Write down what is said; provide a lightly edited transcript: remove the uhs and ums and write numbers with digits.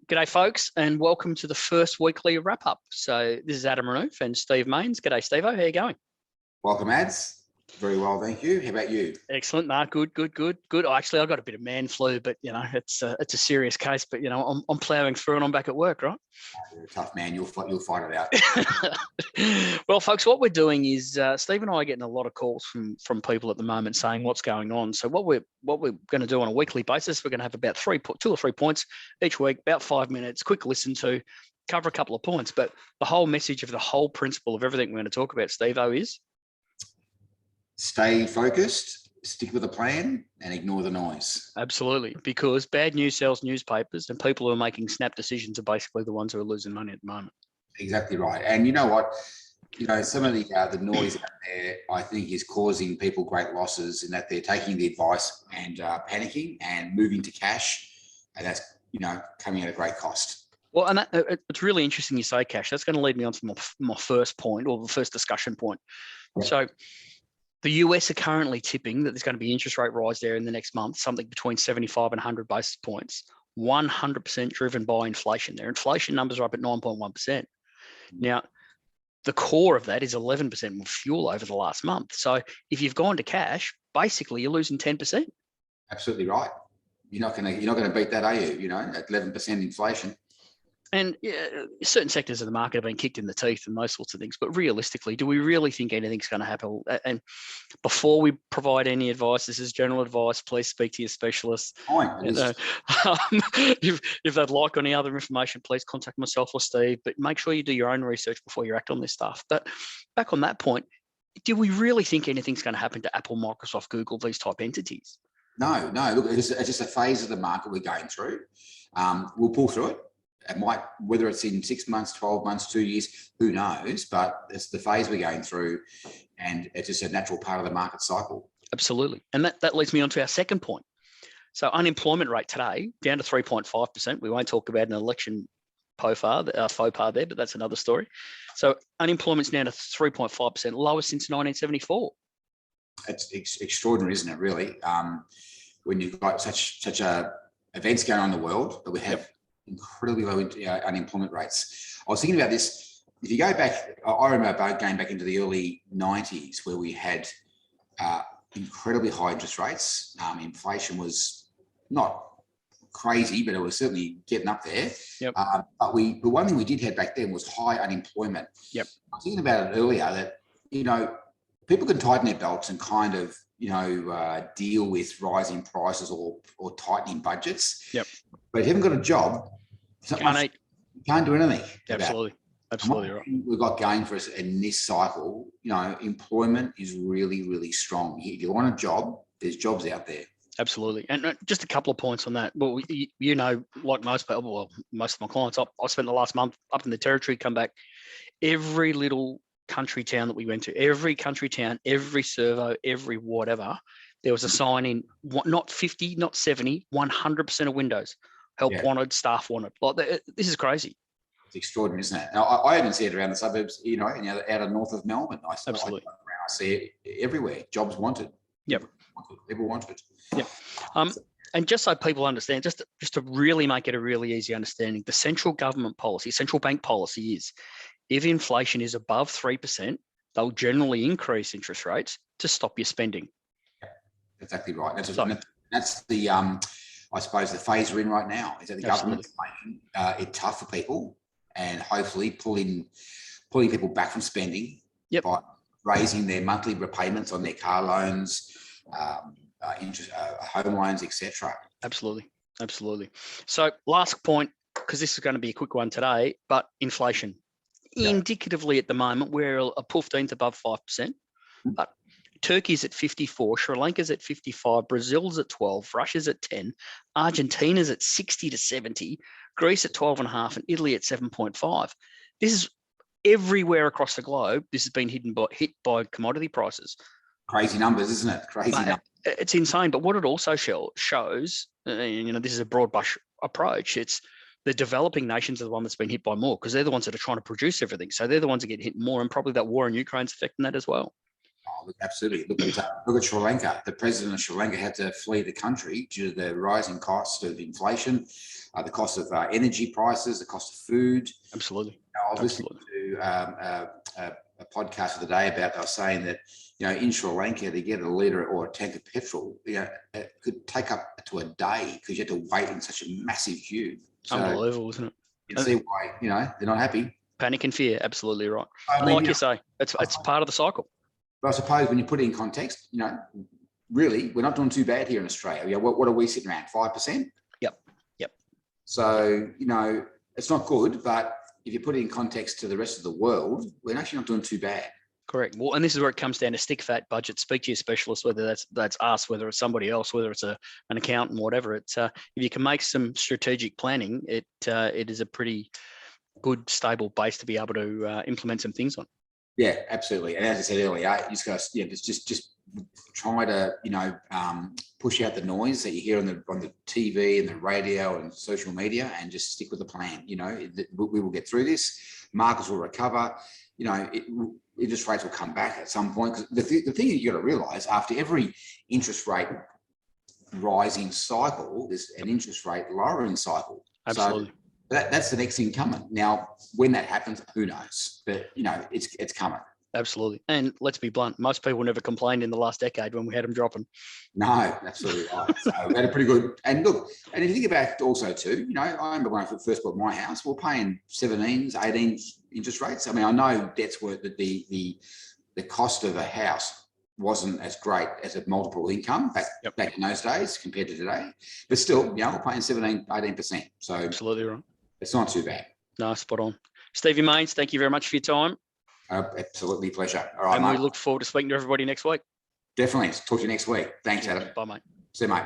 G'day, folks, and welcome to the first weekly wrap-up. So this is Adam Renouf and Steve Mains. G'day, Steve-o. How are you going? Welcome, Ads. Very well, thank you. How about you? Excellent. No, good. Oh, actually, I got a bit of man flu, but it's a serious case. But I'm ploughing through, and I'm back at work, right? You're a tough man. You'll fight it out. Well, folks, what we're doing is Steve and I are getting a lot of calls from people at the moment saying what's going on. So what we're going to do on a weekly basis, we're going to have about 2 or 3 points each week, about 5 minutes, quick listen to, cover a couple of points. But the whole message of the whole principle of everything we're going to talk about, Steve-o, is stay focused, stick with the plan, and ignore the noise. Absolutely, because bad news sells newspapers, and people who are making snap decisions are basically the ones who are losing money at the moment. Exactly right. And you know what? Some of the noise out there, I think, is causing people great losses in that they're taking the advice and panicking and moving to cash, and that's coming at a great cost. Well, and it's really interesting you say cash. That's going to lead me on to my first point, or the first discussion point. Yeah. So the US are currently tipping that there's going to be interest rate rise there in the next month, something between 75 and 100 basis points, 100% driven by inflation. Their inflation numbers are up at 9.1%. Now, the core of that is 11% more fuel over the last month. So if you've gone to cash, basically you're losing 10%. Absolutely right. You're not going to beat that, are you? At 11% inflation. And certain sectors of the market have been kicked in the teeth and those sorts of things. But realistically, do we really think anything's going to happen? And before we provide any advice, this is general advice. Please speak to your specialist. If they'd like any other information, please contact myself or Steve. But make sure you do your own research before you act on this stuff. But back on that point, do we really think anything's going to happen to Apple, Microsoft, Google, these type entities? No. Look, it's just a phase of the market we're going through. We'll pull through it. It might, whether it's in 6 months, 12 months, 2 years, who knows? But it's the phase we're going through, and it's just a natural part of the market cycle. Absolutely. And that leads me on to our second point. So unemployment rate today, down to 3.5%. We won't talk about an election faux pas there, but that's another story. So unemployment's down to 3.5%, lowest since 1974. It's extraordinary, isn't it, really? When you've got such events going on in the world that we have incredibly low unemployment rates. I was thinking about this. If you go back, I remember going back into the early 90s where we had incredibly high interest rates. Inflation was not crazy, but it was certainly getting up there. Yep. But one thing we did have back then was high unemployment. Yep. I was thinking about it earlier that, people can tighten their belts and kind of, deal with rising prices or tightening budgets. Yep. But if you haven't got a job, you can't do anything. Absolutely right. We've got going for us in this cycle. Employment is really, really strong. If you want a job, there's jobs out there. Absolutely. And just a couple of points on that. Well, like most people, well, most of my clients, I spent the last month up in the Territory, come back. Every little country town that we went to, every country town, every servo, every whatever, there was a sign in, not 50, not 70, 100% of windows. Help wanted, staff wanted. Like, this is crazy. It's extraordinary, isn't it? Now, I even see it around the suburbs, out of north of Melbourne. Absolutely. I see it everywhere. Jobs wanted. Yep. People wanted. Yep. And just so people understand, just to really make it a really easy understanding, the central government policy, central bank policy is, if inflation is above 3%, they'll generally increase interest rates to stop your spending. Exactly right. That's the I suppose the phase we're in right now is that the government's making it tough for people and hopefully pulling people back from spending by raising their monthly repayments on their car loans, home loans, etc. Absolutely. So last point, because this is going to be a quick one today, but inflation. Indicatively at the moment, we're a 15th above 5%, but Turkey's at 54, Sri Lanka's at 55, Brazil's at 12, Russia's at 10, Argentina's at 60 to 70, Greece at 12.5, and Italy at 7.5. This is everywhere across the globe. This has been hit by commodity prices. Crazy numbers, isn't it? It's insane. But what it also shows, this is a broad brush approach. It's the developing nations are the one that's been hit by more because they're the ones that are trying to produce everything. So they're the ones that get hit more, and probably that war in Ukraine's affecting that as well. Oh, look, absolutely. Look at Sri Lanka. The president of Sri Lanka had to flee the country due to the rising cost of inflation, the cost of energy prices, the cost of food. Absolutely. I was listening to a podcast of the day about, they were saying that, in Sri Lanka, to get a litre or a tank of petrol, it could take up to a day because you had to wait in such a massive queue. So unbelievable, isn't it? you can see why, they're not happy. Panic and fear, absolutely right. I mean, like you say, it's part of the cycle. But I suppose when you put it in context, really, we're not doing too bad here in Australia. What are we sitting around? 5%? Yep. So, it's not good, but if you put it in context to the rest of the world, we're actually not doing too bad. Correct. Well, and this is where it comes down to stick fat budget. Speak to your specialist, whether that's us, whether it's somebody else, whether it's an accountant, whatever. It's if you can make some strategic planning, it is a pretty good, stable base to be able to implement some things on. Yeah, absolutely. And as I said earlier, you just got to, just try to, push out the noise that you hear on the TV and the radio and social media, and just stick with the plan. We will get through this. Markets will recover. Interest rates will come back at some point. Because the thing that you got to realise, after every interest rate rising cycle, there's an interest rate lowering cycle. Absolutely. So that's the next thing coming. Now, when that happens, who knows? But it's coming. Absolutely. And let's be blunt, most people never complained in the last decade when we had them dropping. No, absolutely right. So we had a pretty good. And look, and if you think about it also too, I remember when I first bought my house, we were paying 17s, 18s interest rates. I mean, I know debts were that the cost of a house wasn't as great as a multiple income back in those days compared to today, but still, we're paying 17, 18%. So absolutely right. It's not too bad. No, spot on. Stevie Mains, thank you very much for your time. Absolutely pleasure. All right, and mate. we look forward to speaking to everybody next week. Definitely. Talk to you next week. Thanks, Adam. Bye, mate. See you, mate.